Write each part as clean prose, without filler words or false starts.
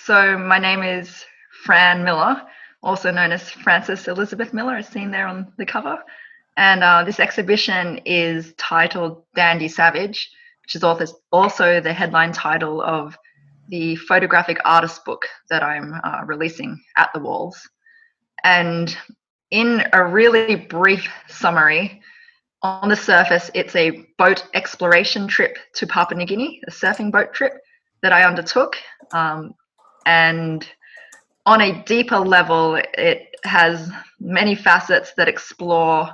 So my name is Fran Miller, also known as Frances Elizabeth Miller, as seen there on the cover. And this exhibition is titled Dandy Savage, which is also the headline title of the photographic artist book that I'm releasing at the Walls. And in a really brief summary, on the surface, it's a boat exploration trip to Papua New Guinea, a surfing boat trip that I undertook. And on a deeper level, it has many facets that explore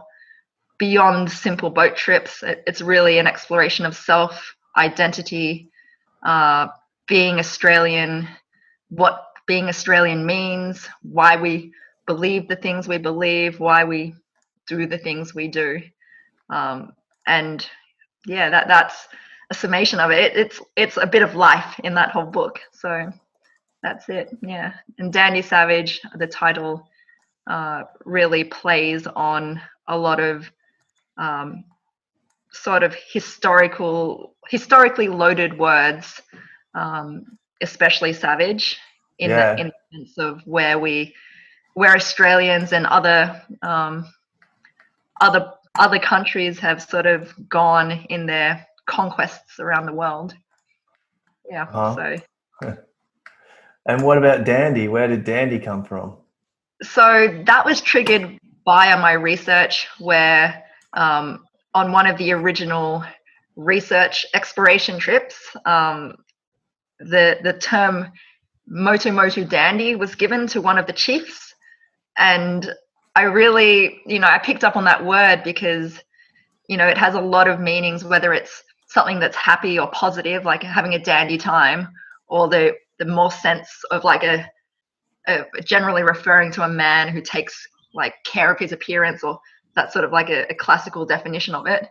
beyond simple boat trips. It's really an exploration of self, identity, being Australian, what being Australian means, why we believe the things we believe, why we do the things we do. And yeah, that's a summation of it. It's a bit of life in that whole book. So that's it. Yeah. And Dandy Savage, the title, really plays on a lot of sort of historically loaded words, especially savage, in the sense of where Australians and other countries have sort of gone in their conquests around the world. Yeah. So. And what about Dandy? Where did Dandy come from? So that was triggered by my research, where on one of the original research exploration trips, the term Motu Motu Dandy was given to one of the chiefs. And I really, I picked up on that word because, it has a lot of meanings, whether it's something that's happy or positive, like having a dandy time, or the more sense of like a generally referring to a man who takes like care of his appearance, or that's sort of like a classical definition of it.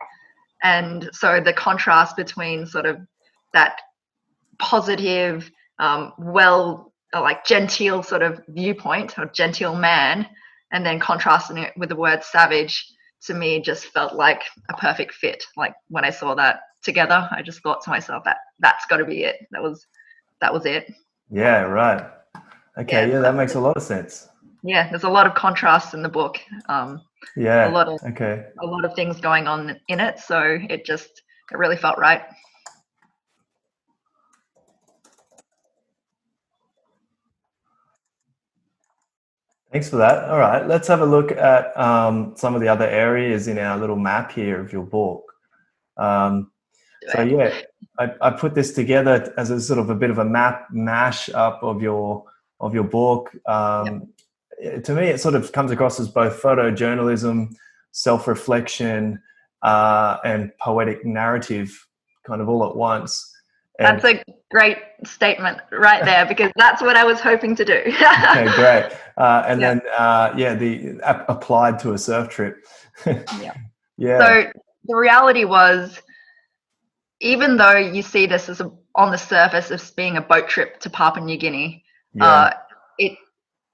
And so the contrast between sort of that positive, like genteel sort of viewpoint, or genteel man, and then contrasting it with the word savage, to me just felt like a perfect fit. Like when I saw that together, I just thought to myself, that's got to be it. That was it. Yeah, right. Okay, yeah, that makes a lot of sense. Yeah, there's a lot of contrast in the book. A lot of things going on in it, so it really felt right. Thanks for that. All right, let's have a look at some of the other areas in our little map here of your book. So yeah, I put this together as a sort of a bit of a mash up of your book. To me, it sort of comes across as both photojournalism, self-reflection, and poetic narrative, kind of all at once. And that's a great statement right there, because that's what I was hoping to do. Okay, great. Then the applied to a surf trip. Yeah. So the reality was, even though you see this as on the surface as being a boat trip to Papua New Guinea,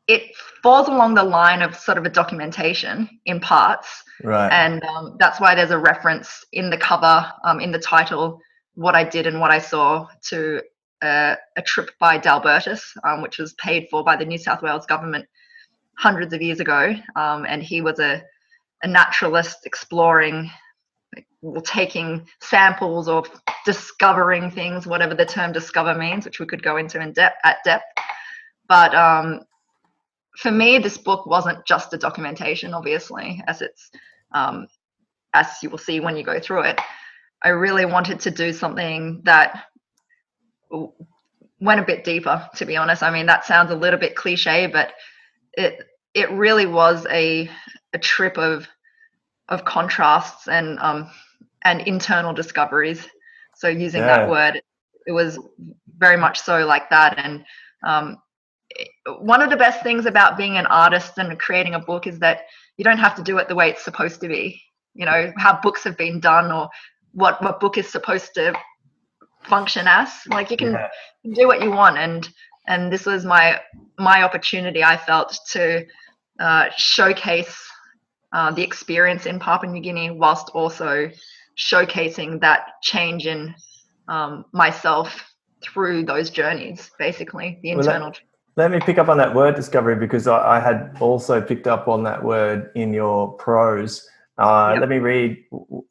it falls along the line of sort of a documentation in parts. Right. And that's why there's a reference in the cover, in the title, what I did and what I saw, to a trip by Dalbertus, which was paid for by the New South Wales government hundreds of years ago. And he was a naturalist exploring, taking samples or discovering things, whatever the term discover means, which we could go into at depth. But for me, this book wasn't just a documentation, obviously, as you will see when you go through it. I really wanted to do something that went a bit deeper, to be honest. I mean, that sounds a little bit cliche, but it really was a trip of contrasts and internal discoveries. So using that word, it was very much so like that. And one of the best things about being an artist and creating a book is that you don't have to do it the way it's supposed to be. How books have been done, or what book is supposed to function as. Like, you can do what you want, and this was my opportunity, I felt, to showcase the experience in Papua New Guinea, whilst also showcasing that change in myself through those journeys, basically, the Well, internal. let me pick up on that word discovery, because I had also picked up on that word in your prose. Yep. Let me read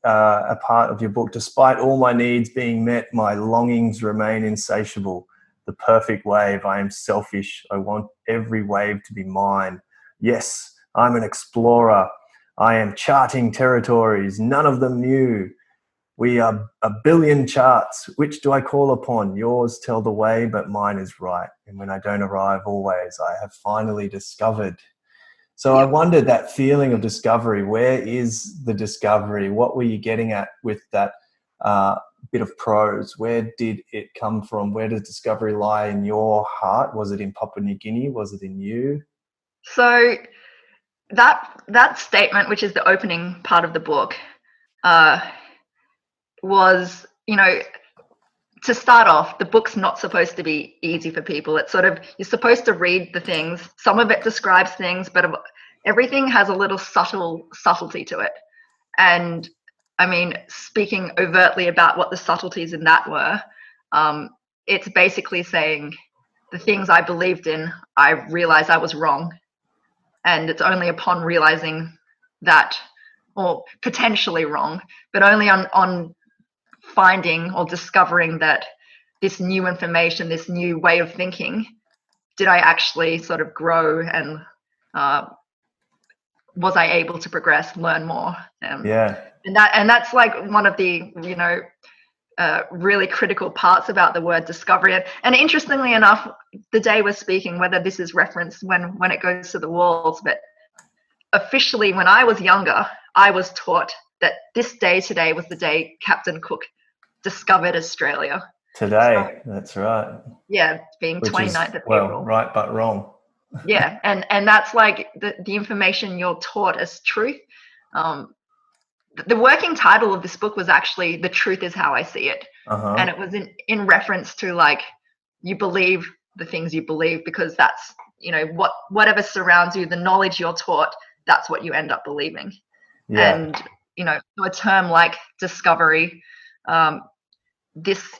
a part of your book. Despite all my needs being met, my longings remain insatiable. The perfect wave. I am selfish. I want every wave to be mine. Yes, I'm an explorer. I am charting territories, none of them new. We are a billion charts. Which do I call upon? Yours tell the way, but mine is right. And when I don't arrive always, I have finally discovered. So I wondered, that feeling of discovery, where is the discovery? What were you getting at with that bit of prose? Where did it come from? Where does discovery lie in your heart? Was it in Papua New Guinea? Was it in you? So that statement, which is the opening part of the book, was, to start off, the book's not supposed to be easy for people. It's sort of, you're supposed to read the things. Some of it describes things, but everything has a little subtlety to it. And I mean, speaking overtly about what the subtleties in that were, it's basically saying the things I believed in, I realized I was wrong. And it's only upon realizing that, or potentially wrong, but only on finding or discovering that this new information, this new way of thinking, did I actually sort of grow, and was I able to progress, learn more? And that's like one of the really critical parts about the word discovery. And interestingly enough, the day we're speaking, whether this is referenced when it goes to the walls, but officially when I was younger, I was taught that this day today was the day Captain Cook discovered Australia. Today, so, that's right. Yeah, being 29th of April. Well, right but wrong. Yeah, and that's like the information you're taught as truth. The working title of this book was actually "The Truth Is How I See It," and it was in reference to, like, you believe the things you believe because that's, whatever surrounds you, the knowledge you're taught, that's what you end up believing. Yeah. And a term like discovery,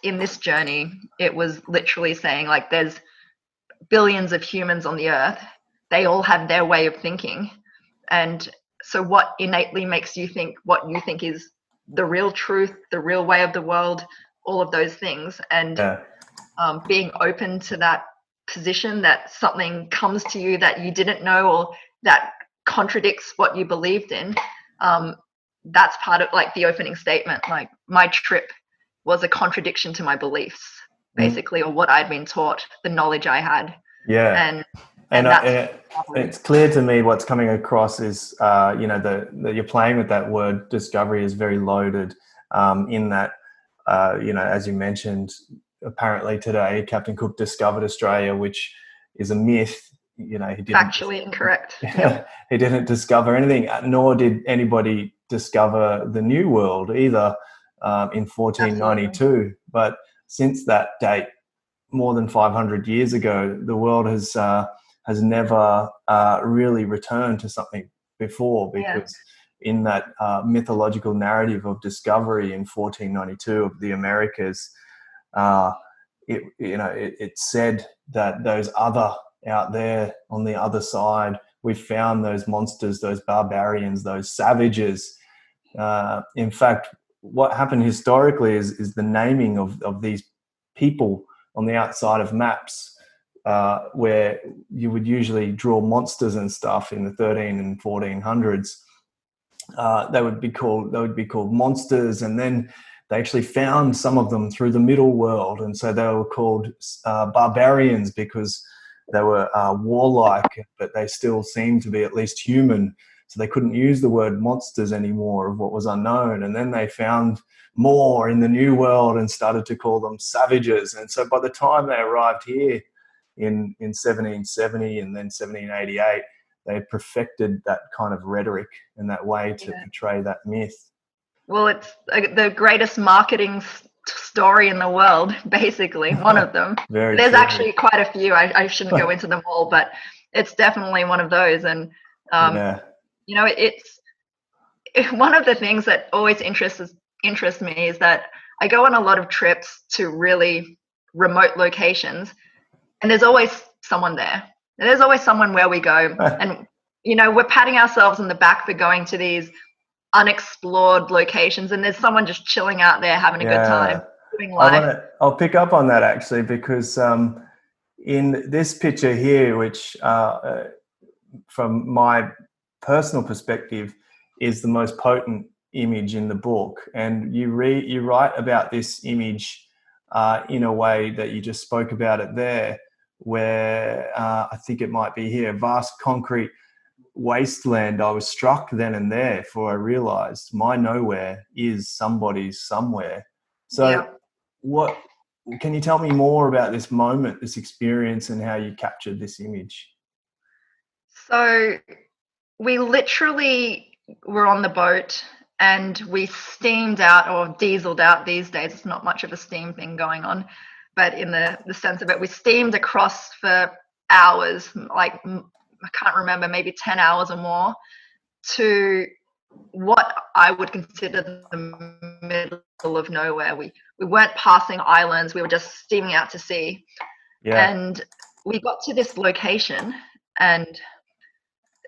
in this journey, it was literally saying, like, there's billions of humans on the earth. They all have their way of thinking, and so what innately makes you think what you think is the real truth, the real way of the world, all of those things. And being open to that position, that something comes to you that you didn't know or that contradicts what you believed in, that's part of, like, the opening statement. Like, my trip was a contradiction to my beliefs, basically, or what I'd been taught, the knowledge I had. Yeah. And it's clear to me what's coming across is, you're playing with that word discovery is very loaded, in that, as you mentioned, apparently today, Captain Cook discovered Australia, which is a myth. He didn't. Factually incorrect. Yep. He didn't discover anything, nor did anybody discover the New World either, in 1492. Absolutely. But since that date, more than 500 years ago, the world has never really returned to something before, because in that mythological narrative of discovery in 1492 of the Americas, it said that those other out there on the other side, we found those monsters, those barbarians, those savages. In fact, what happened historically is the naming of these people on the outside of maps, where you would usually draw monsters and stuff in the 13 and 1400s. They would be called monsters, and then they actually found some of them through the middle world, and so they were called barbarians because they were warlike, but they still seemed to be at least human. So they couldn't use the word monsters anymore of what was unknown. And then they found more in the New World and started to call them savages. And so by the time they arrived here in 1770 and then 1788, they perfected that kind of rhetoric and that way to portray that myth. Well, it's the greatest marketing story in the world, basically, one of them. There's true. Actually quite a few. I shouldn't go into them all, but it's definitely one of those. And it's one of the things that always interests me is that I go on a lot of trips to really remote locations, and there's always someone there. There's always someone where we go, and we're patting ourselves on the back for going to these unexplored locations, and there's someone just chilling out there having a good time, doing life. I'll pick up on that actually, because in this picture here, which from my personal perspective is the most potent image in the book, and you write about this image in a way that you just spoke about it there, where I think it might be here, vast concrete wasteland. I was struck then and there, for I realized my nowhere is somebody's somewhere. So what can you tell me more about this moment, this experience, and how you captured this image? So we literally were on the boat and we steamed out, or dieseled out these days. It's not much of a steam thing going on, but in the sense of it, we steamed across for hours, like I can't remember, maybe 10 hours or more, to what I would consider the middle of nowhere. We weren't passing islands, we were just steaming out to sea. And we got to this location, and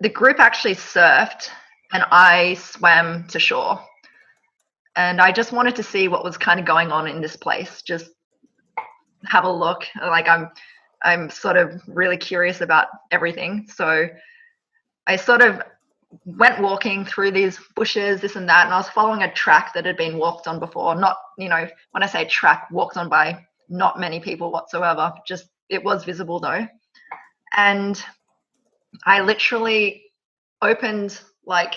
the group actually surfed and I swam to shore. And I just wanted to see what was kind of going on in this place, just have a look. Like I'm sort of really curious about everything. So I sort of went walking through these bushes, this and that, and I was following a track that had been walked on before. Not, when I say track, walked on by not many people whatsoever, just it was visible though. And I literally opened like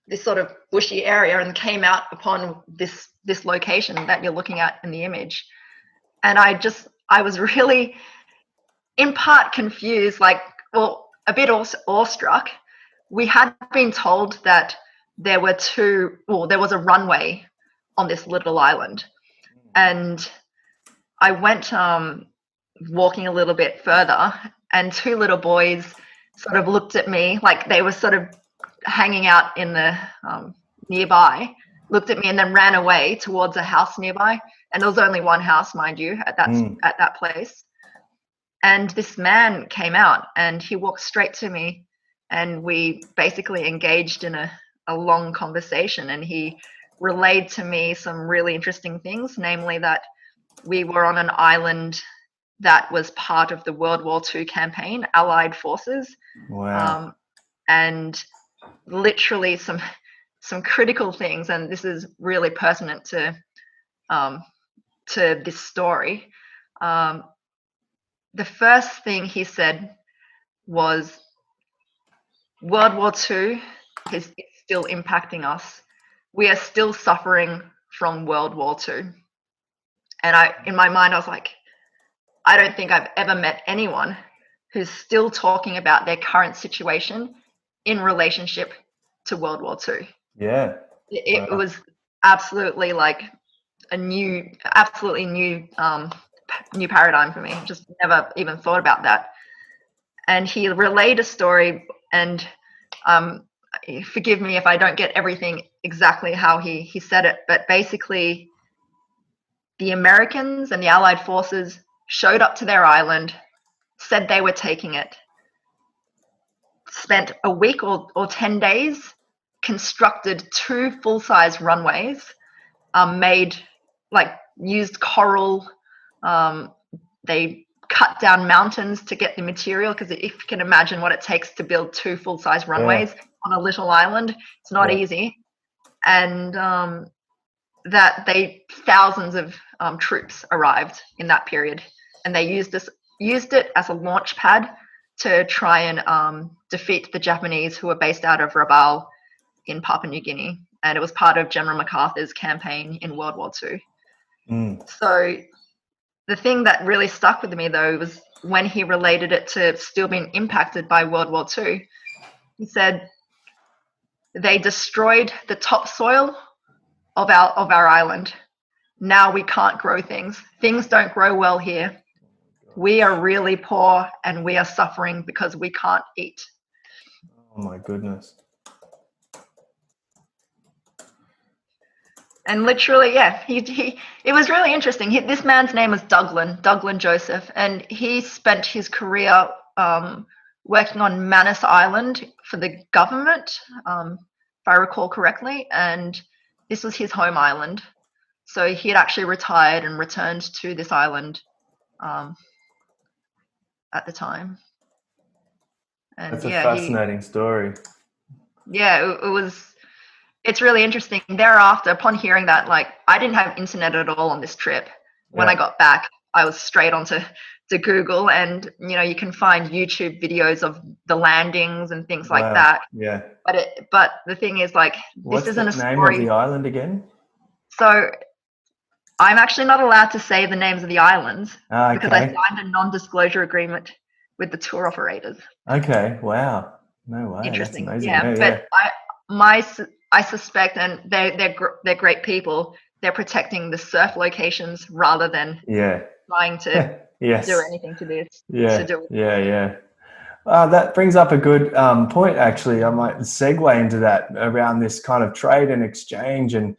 this sort of bushy area and came out upon this location that you're looking at in the image. And I was really in part confused, like, well, a bit awestruck. We had been told that there was a runway on this little island. And I went walking a little bit further, and two little boys sort of looked at me, like they were sort of hanging out in the nearby, looked at me and then ran away towards a house nearby. And there was only one house, mind you, at that place. And this man came out and he walked straight to me, and we basically engaged in a long conversation, and he relayed to me some really interesting things, namely that we were on an island that was part of the World War II campaign, Allied forces. Wow. And literally some critical things, and this is really pertinent to this story. The first thing he said was, World War II is still impacting us. We are still suffering from World War II. And in my mind, I was like, I don't think I've ever met anyone who's still talking about their current situation in relationship to World War II. Yeah. It was absolutely like a new paradigm for me. Just never even thought about that. And he relayed a story, and forgive me if I don't get everything exactly how he said it, but basically the Americans and the Allied forces showed up to their island, said they were taking it, spent a week or 10 days, constructed 2 full-size runways, used coral, they cut down mountains to get the material, because if you can imagine what it takes to build 2 full-size runways on a little island, it's not easy. And thousands of troops arrived in that period, and they used it as a launch pad to try and defeat the Japanese, who were based out of Rabaul in Papua New Guinea, and it was part of General MacArthur's campaign in World War II. So the thing that really stuck with me, though, was when he related it to still being impacted by World War II. He said they destroyed the topsoil of our island. Now we can't grow things. Things don't grow well here. We are really poor, and we are suffering because we can't eat. Oh my goodness. And literally, yeah, it was really interesting. This man's name was Douglas Joseph, and he spent his career working on Manus Island for the government, if I recall correctly, and this was his home island. So he had actually retired and returned to this island at the time. And that's a fascinating story. Yeah, it was. It's really interesting. Thereafter, upon hearing that, like, I didn't have internet at all on this trip. When I got back, I was straight onto Google, and you can find YouTube videos of the landings and things like that. Yeah. But the thing is, like, what's this isn't the a name story. of the island again? So I'm actually not allowed to say the names of the islands because I signed a non-disclosure agreement with the tour operators. Okay. Wow. No way. Interesting. That's amazing. Yeah, but I suspect, and they're great people. They're protecting the surf locations rather than trying to do anything to this. That brings up a good point. Actually, I might segue into that around this kind of trade and exchange and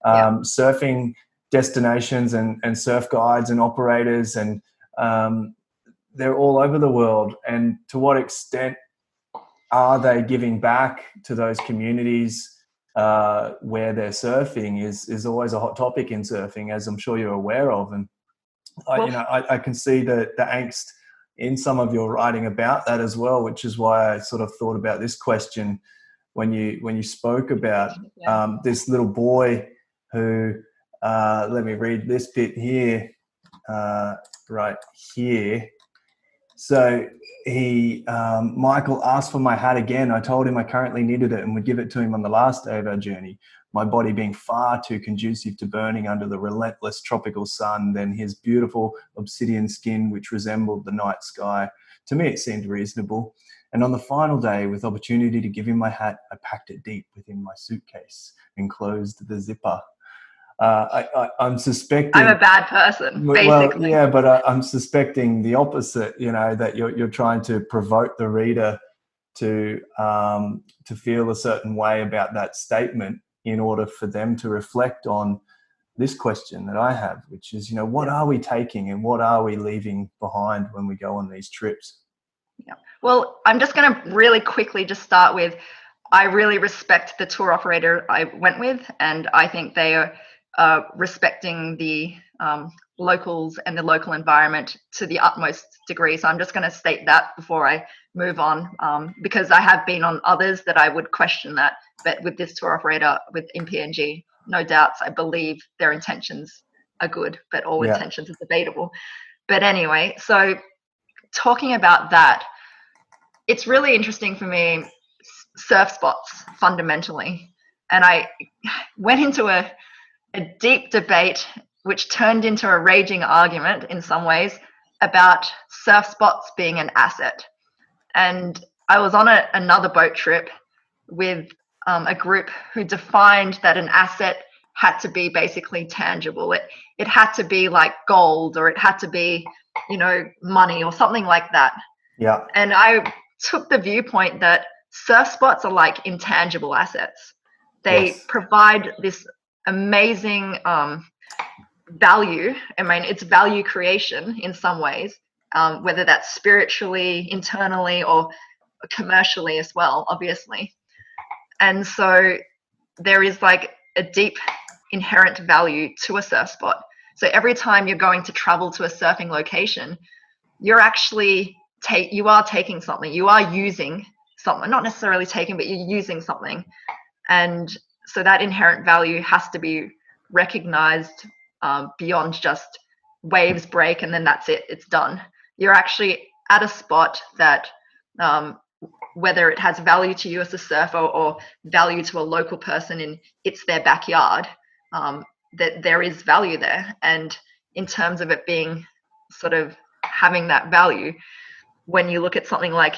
surfing destinations and surf guides and operators, and they're all over the world. And to what extent are they giving back to those communities where they're surfing is always a hot topic in surfing, as I'm sure you're aware of. And I can see the angst in some of your writing about that as well, which is why I sort of thought about this question when you spoke about this little boy who, let me read this bit here, right here. So Michael asked for my hat again. I told him I currently needed it and would give it to him on the last day of our journey, my body being far too conducive to burning under the relentless tropical sun than his beautiful obsidian skin, which resembled the night sky. To me, it seemed reasonable. And on the final day, with opportunity to give him my hat, I packed it deep within my suitcase and closed the zipper. I'm suspecting I'm a bad person, basically. Well, but I'm suspecting the opposite. That you're trying to provoke the reader to feel a certain way about that statement in order for them to reflect on this question that I have, which is, what are we taking and what are we leaving behind when we go on these trips? Yeah. Well, I'm just going to really quickly just start with, I really respect the tour operator I went with, and I think they are respecting the locals and the local environment to the utmost degree. So I'm just going to state that before I move on, because I have been on others that I would question that. But with this tour operator, with PNG, no doubts, I believe their intentions are good, but all intentions are debatable. But anyway, so talking about that, it's really interesting for me, surf spots fundamentally. And I went into a deep debate, which turned into a raging argument in some ways about surf spots being an asset. And I was on another boat trip with a group who defined that an asset had to be basically tangible. It had to be like gold, or it had to be, money or something like that. Yeah. And I took the viewpoint that surf spots are like intangible assets. They provide this amazing value. I mean, it's value creation in some ways, whether that's spiritually, internally, or commercially as well, obviously. And so there is like a deep inherent value to a surf spot. So every time you're going to travel to a surfing location, you're actually you are taking something, you are using something, not necessarily taking, but you're using something. And so that inherent value has to be recognized beyond just waves break and then that's it, it's done. You're actually at a spot that whether it has value to you as a surfer or value to a local person in it's their backyard, that there is value there. And in terms of it being sort of having that value, when you look at something like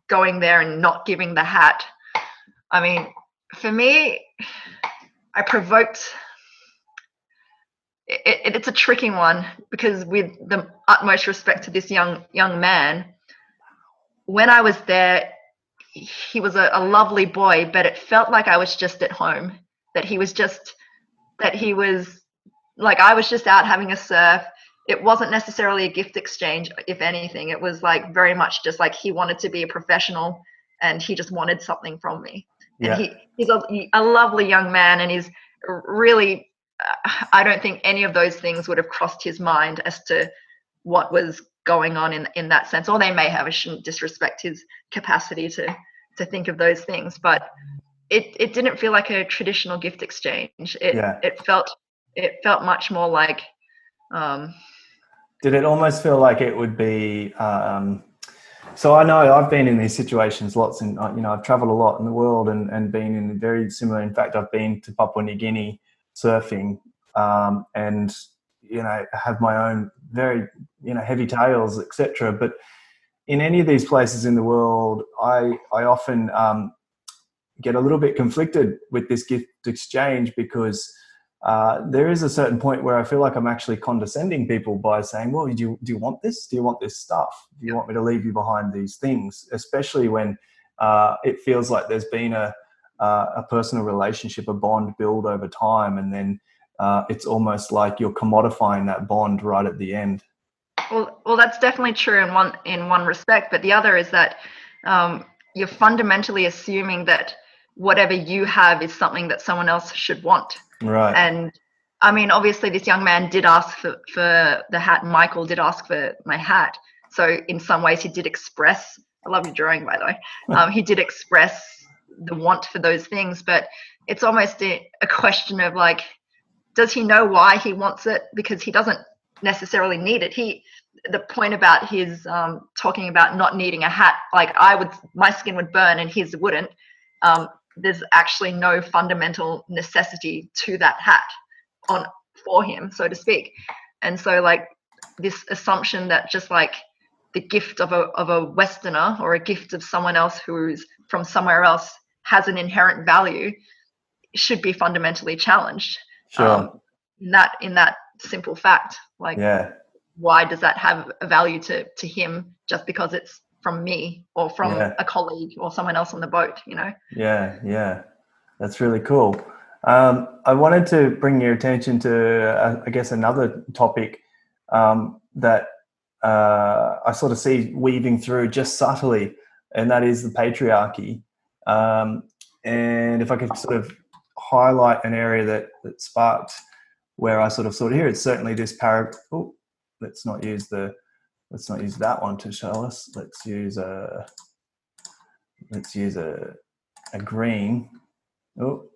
going there and not giving the hat, I mean, for me, I provoked it's a tricky one, because with the utmost respect to this young man, when I was there, he was a lovely boy, but it felt like I was just at home, that he was just that he was like, I was just out having a surf. It wasn't necessarily a gift exchange, if anything. It was like very much just like he wanted to be a professional and he just wanted something from me. And Yeah. he's a lovely young man, and he's really, I don't think any of those things would have crossed his mind as to what was going on in that sense. Or they may have. I shouldn't disrespect his capacity to think of those things. But it didn't feel like a traditional gift exchange. It felt much more like, did it almost feel like it would be so I know I've been in these situations lots, and I've traveled a lot in the world and been in very similar. In fact, I've been to Papua New Guinea surfing, and have my own very heavy tales, etc. But in any of these places in the world, I often get a little bit conflicted with this gift exchange, because there is a certain point where I feel like I'm actually condescending people by saying, well, do you want this? Do you want this stuff? Do you want me to leave you behind these things? Especially when it feels like there's been a personal relationship, a bond build over time, and then it's almost like you're commodifying that bond right at the end. Well, that's definitely true in one respect, but the other is that you're fundamentally assuming that whatever you have is something that someone else should want. Right. And I mean, obviously, this young man did ask for the hat. Michael did ask for my hat. So in some ways, he did express. I love your drawing, by the way. He did express the want for those things, but it's almost a question of like, does he know why he wants it? Because he doesn't necessarily need it. The point about his talking about not needing a hat, like my skin would burn and his wouldn't. There's actually no fundamental necessity to that hat for him, so to speak. And so like this assumption that just like the gift of a Westerner or a gift of someone else who's from somewhere else has an inherent value should be fundamentally challenged. Sure. In that simple fact, like, why does that have a value to him just because it's from me or from a colleague or someone else on the boat, Yeah. That's really cool. I wanted to bring your attention to, I guess, another topic that I sort of see weaving through just subtly, and that is the patriarchy. And if I could sort of highlight an area that sparked where I sort of here, it's certainly this paragraph. Let's not use that one to show us. Let's use a green.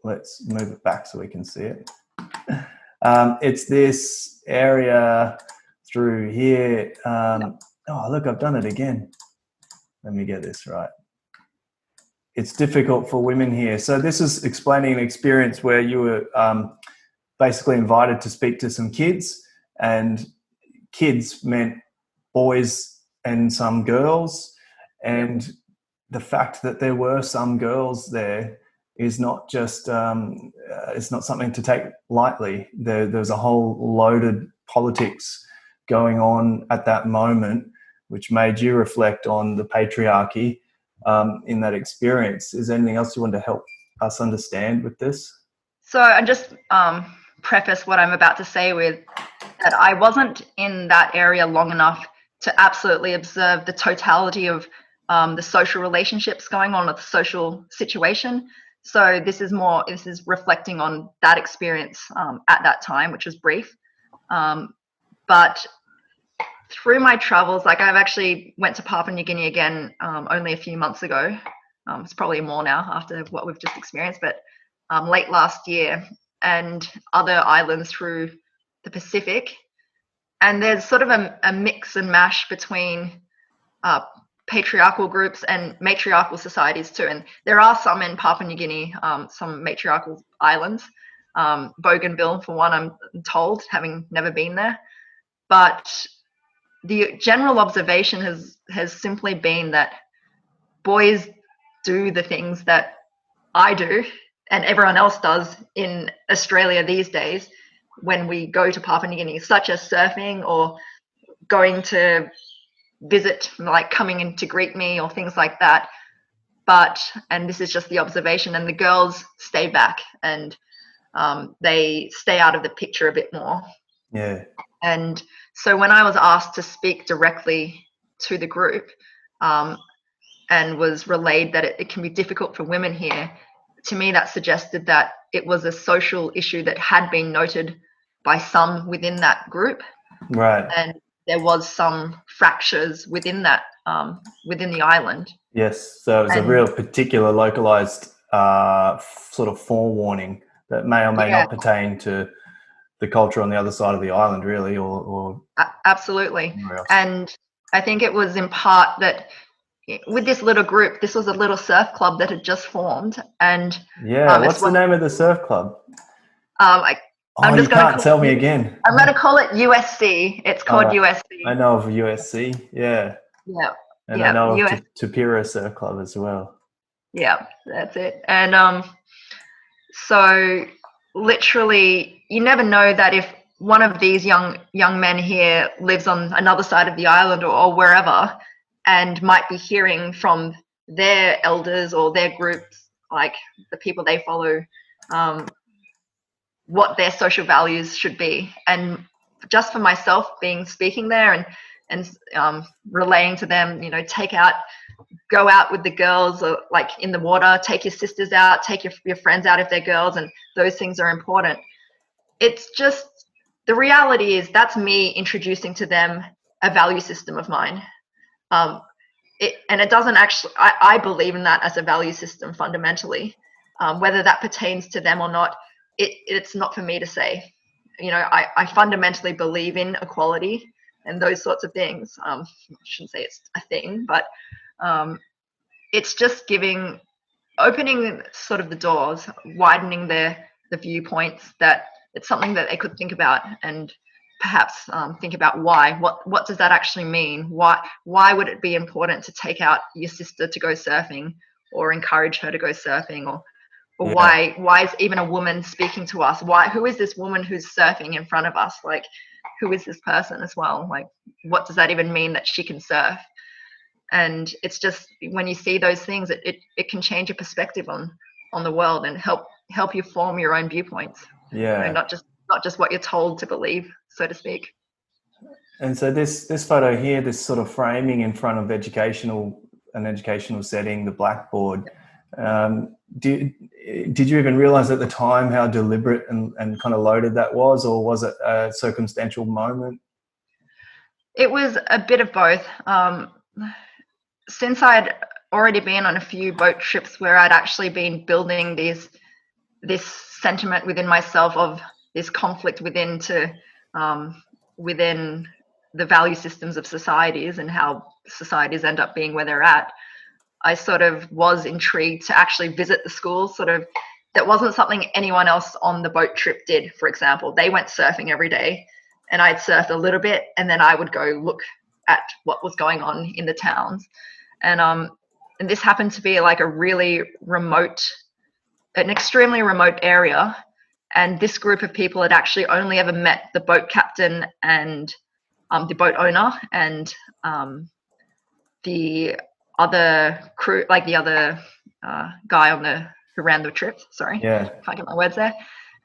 Let's move it back so we can see it. It's this area through here. Look, I've done it again. Let me get this right. It's difficult for women here. So this is explaining an experience where you were basically invited to speak to some kids, and kids meant boys and some girls, and the fact that there were some girls there is not just it's not something to take lightly. There's a whole loaded politics going on at that moment, which made you reflect on the patriarchy in that experience. Is there anything else you want to help us understand with this? So I just preface what I'm about to say with that I wasn't in that area long enough to absolutely observe the totality of the social relationships going on with the social situation. So this is reflecting on that experience at that time, which was brief. But through my travels, like I've actually went to Papua New Guinea again only a few months ago. It's probably more now after what we've just experienced, but late last year, and other islands through the Pacific. And there's sort of a mix and mash between patriarchal groups and matriarchal societies too. And there are some in Papua New Guinea, some matriarchal islands, Bougainville for one, I'm told, having never been there. But the general observation has simply been that boys do the things that I do and everyone else does in Australia these days when we go to Papua New Guinea, such as surfing or going to visit, like coming in to greet me or things like that. And this is just the observation, and the girls stay back and they stay out of the picture a bit more. Yeah. And so when I was asked to speak directly to the group, and was relayed that it can be difficult for women here, to me that suggested that it was a social issue that had been noted by some within that group. Right. And there was some fractures within that, within the island. Yes. So it was a real particular localized sort of forewarning that may or may not pertain to the culture on the other side of the island, really, or absolutely. And I think it was in part that with this little group, this was a little surf club that had just formed. And what's the name of the surf club? I'm just you can't tell me again. I'm going to call it USC. It's called USC. I know of USC. Yeah. Yeah. And I know of Tapira Surf Club as well. Yeah, that's it. And so literally, you never know that if one of these young men here lives on another side of the island or wherever, and might be hearing from their elders or their groups, like the people they follow, what their social values should be. And just for myself, speaking there and relaying to them, go out with the girls, or like in the water, take your sisters out, take your friends out if they're girls, and those things are important. It's just, the reality is that's me introducing to them a value system of mine. And it doesn't actually, I believe in that as a value system fundamentally. Whether that pertains to them or not, it's not for me to say. I fundamentally believe in equality and those sorts of things. I shouldn't say it's a thing, but it's just opening sort of the doors, widening the viewpoints, that it's something that they could think about, and perhaps think about why. What does that actually mean? Why would it be important to take out your sister to go surfing, or encourage her to go surfing, or why is even a woman speaking to us? Who is this woman who's surfing in front of us? Like, who is this person as well? Like, what does that even mean that she can surf? And it's just, when you see those things, it can change your perspective on the world and help you form your own viewpoints. Yeah. Not just what you're told to believe, so to speak. And so this photo here, this sort of framing in front of an educational setting, the blackboard. Did you even realize at the time how deliberate and kind of loaded that was, or was it a circumstantial moment? It was a bit of both. Since I'd already been on a few boat trips where I'd actually been building this sentiment within myself of this conflict within the value systems of societies and how societies end up being where they're at, I sort of was intrigued to actually visit the schools. That wasn't something anyone else on the boat trip did, for example. They went surfing every day, and I'd surfed a little bit, and then I would go look at what was going on in the towns. And this happened to be like an extremely remote area. And this group of people had actually only ever met the boat captain and the boat owner and the other crew, like the other guy who ran the trip. Sorry, can't get my words there.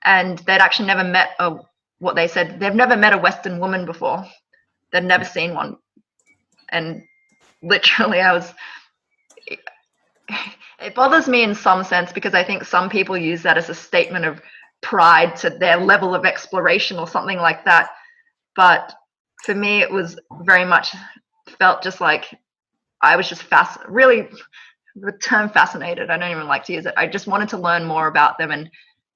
And they'd actually never met what they said. They've never met a Western woman before. They'd never seen one. And literally, it bothers me in some sense, because I think some people use that as a statement of pride to their level of exploration or something like that. But for me, it was very much felt just like I was just really, the term fascinated, I don't even like to use it. I just wanted to learn more about them and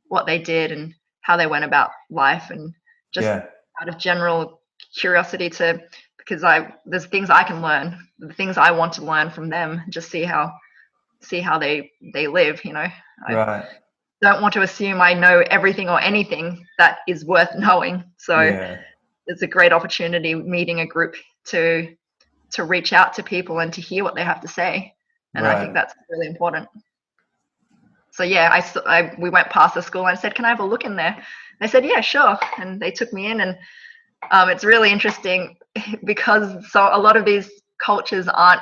what they did and how they went about life, and just out of general curiosity because there's things I can learn, the things I want to learn from them, just see how they live, I don't want to assume I know everything or anything that is worth knowing. So it's a great opportunity meeting a group to reach out to people and to hear what they have to say. And I think that's really important. So we went past the school and I said, can I have a look in there? They said, yeah, sure. And they took me in, and it's really interesting because a lot of these cultures aren't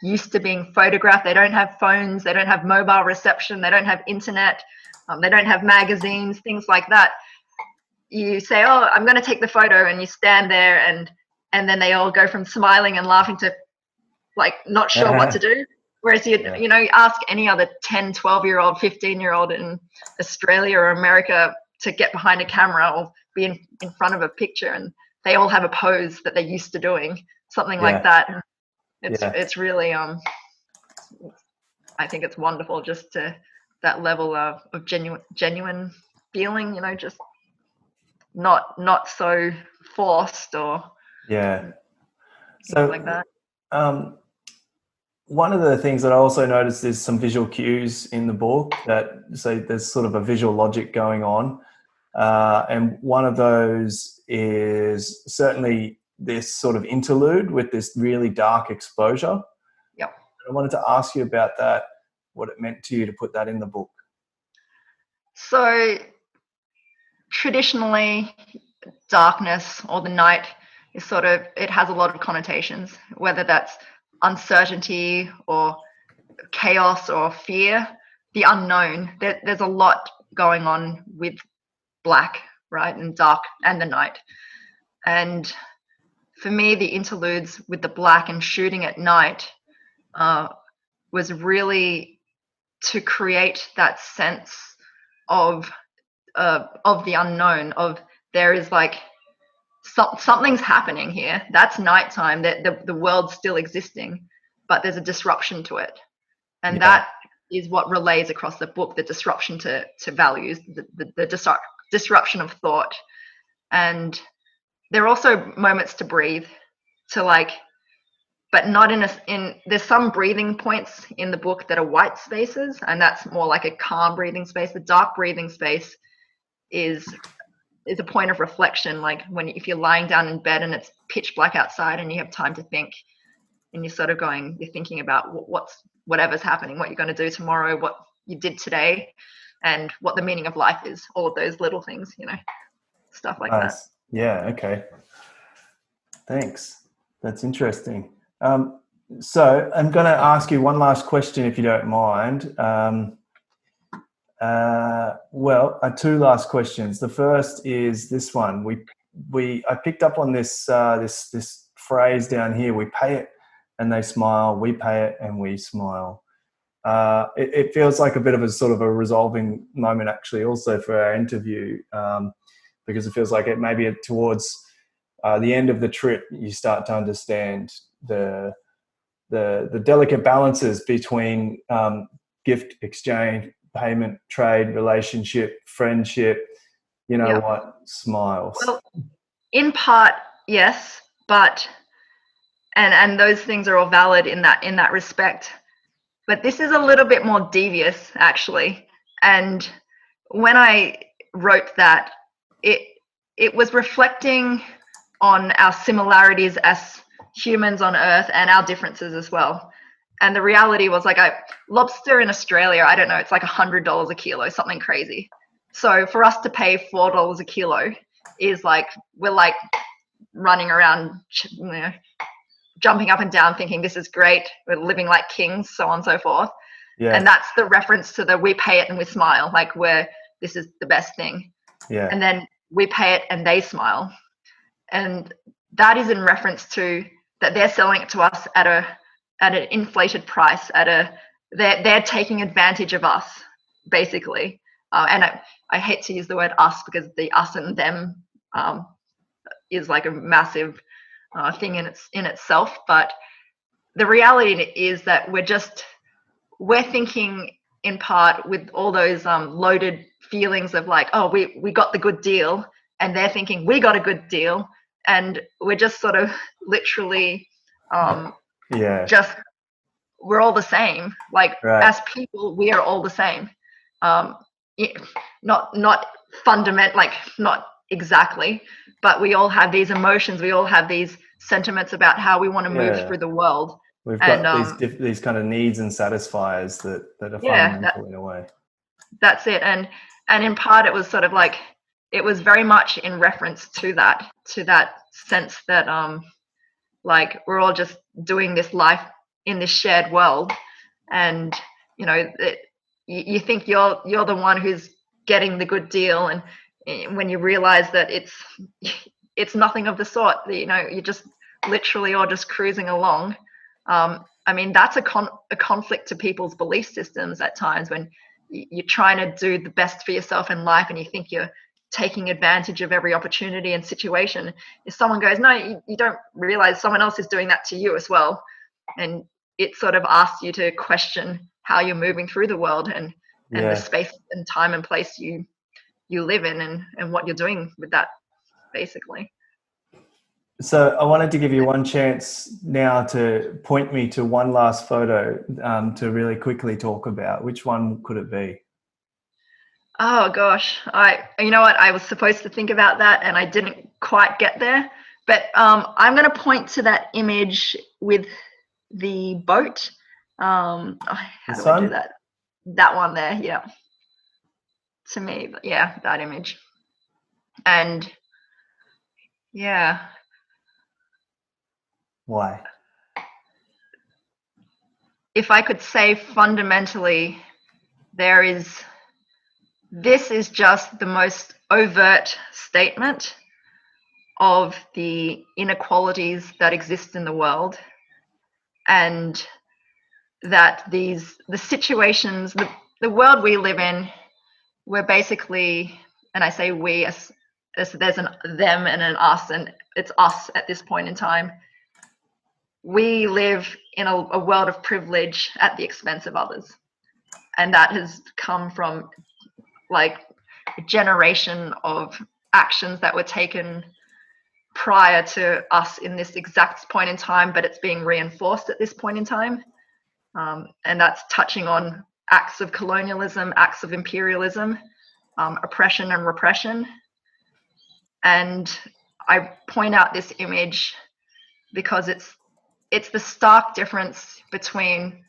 used to being photographed. They don't have phones. They don't have mobile reception. They don't have internet. They don't have magazines, things like that. You say, oh, I'm going to take the photo, and you stand there, and then they all go from smiling and laughing to like not sure what to do. Whereas you ask any other 10, 12-year-old, 15-year-old in Australia or America to get behind a camera or be in front of a picture, and they all have a pose that they're used to doing, something like that. It's really I think it's wonderful, just to that level of genuine feeling, just not so forced or so like that. One of the things that I also noticed is some visual cues in the book so there's sort of a visual logic going on. And one of those is certainly this sort of interlude with this really dark exposure. Yep. I wanted to ask you about that, what it meant to you to put that in the book. So traditionally, darkness or the night is it has a lot of connotations, whether that's uncertainty or chaos or fear, the unknown. There's a lot going on with black, right, and dark and the night. And for me, the interludes with the black and shooting at night was really to create that sense of the unknown, of there is like something's happening here. That's nighttime, that the world's still existing, but there's a disruption to it. And that is what relays across the book, the disruption to values, the disruption of thought. And there are also moments to breathe, but not there's some breathing points in the book that are white spaces, and that's more like a calm breathing space. The dark breathing space is a point of reflection, like if you're lying down in bed and it's pitch black outside and you have time to think, and you're thinking about whatever's happening, what you're going to do tomorrow, what you did today, and what the meaning of life is, all of those little things, stuff like that. Yeah, okay. Thanks. That's interesting. So I'm going to ask you one last question, if you don't mind. Two last questions. The first is this one. I picked up on this phrase down here. We pay it and they smile. We pay it and we smile. It feels like a bit of a sort of a resolving moment, actually, also for our interview, because it feels like it maybe towards the end of the trip, you start to understand the delicate balances between gift exchange, payment, trade, relationship, friendship, smiles. Well, in part, yes, but and those things are all valid in that respect. But this is a little bit more devious, actually. And when I wrote that, it was reflecting on our similarities as humans on Earth and our differences as well. And the reality was lobster in Australia, I don't know, it's like $100 a kilo, something crazy. So for us to pay $4 a kilo is we're running around, jumping up and down thinking this is great, we're living like kings, so on and so forth. Yeah. And that's the reference to we pay it and we smile, this is the best thing. Yeah. And then we pay it and they smile. And that is in reference to that they're selling it to us at an inflated price, they're taking advantage of us, basically. And I hate to use the word us, because the us and them is like a massive thing in itself. But the reality is that we're thinking in part with all those loaded feelings of we got the good deal, and they're thinking we got a good deal, and we're just sort of literally just we're all the same. Right. As people, we are all the same. Not fundamental, not exactly, but we all have these emotions. We all have these sentiments about how we want to move through the world. We've got these kind of needs and satisfiers that are fundamental in a way. That's it. And in part, it was sort of it was very much in reference to that sense that we're all just doing this life in this shared world, and you think you're the one who's getting the good deal, and when you realize that it's nothing of the sort, you know, you're just literally all just cruising along. I mean, that's a conflict to people's belief systems at times, when you're trying to do the best for yourself in life and you think you're taking advantage of every opportunity and situation. If someone goes, no, you don't realize someone else is doing that to you as well. And it sort of asks you to question how you're moving through the world, and the space and time and place you live in, and what you're doing with that, basically. So I wanted to give you one chance now to point me to one last photo to really quickly talk about. Which one could it be? Oh gosh, you know what? I was supposed to think about that and I didn't quite get there. But I'm going to point to that image with the boat. How do I do that? That one there, yeah. To me, yeah, that image. And yeah. Why? If I could say fundamentally, this is just the most overt statement of the inequalities that exist in the world, and that the situations, the world we live in, we're basically, and I say we as there's an them and an us, and it's us at this point in time. We live in a world of privilege at the expense of others. And that has come from like a generation of actions that were taken prior to us in this exact point in time, but it's being reinforced at this point in time. And that's touching on acts of colonialism, acts of imperialism, oppression and repression. And I point out this image because it's the stark difference between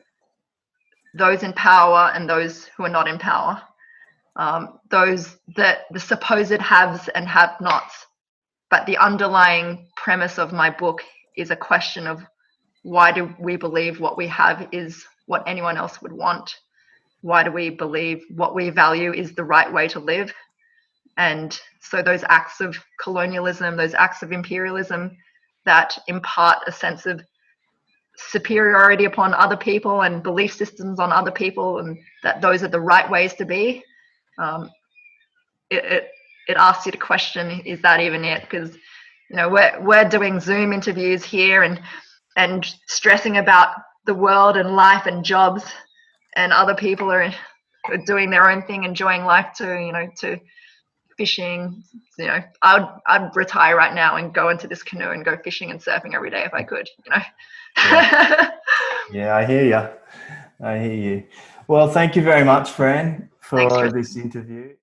those in power and those who are not in power. Those that the supposed haves and have-nots. But the underlying premise of my book is a question of, why do we believe what we have is what anyone else would want? Why do we believe what we value is the right way to live? And so those acts of colonialism, those acts of imperialism that impart a sense of superiority upon other people and belief systems on other people, and that those are the right ways to be, it asks you to question, is that even it? Because, you know, we're doing Zoom interviews here and stressing about the world and life and jobs, and other people are doing their own thing, enjoying life too, you know, to fishing. You know, I'd retire right now and go into this canoe and go fishing and surfing every day if I could, you know. Yeah, I hear you. Well, thank you very much, Fran, for this interview.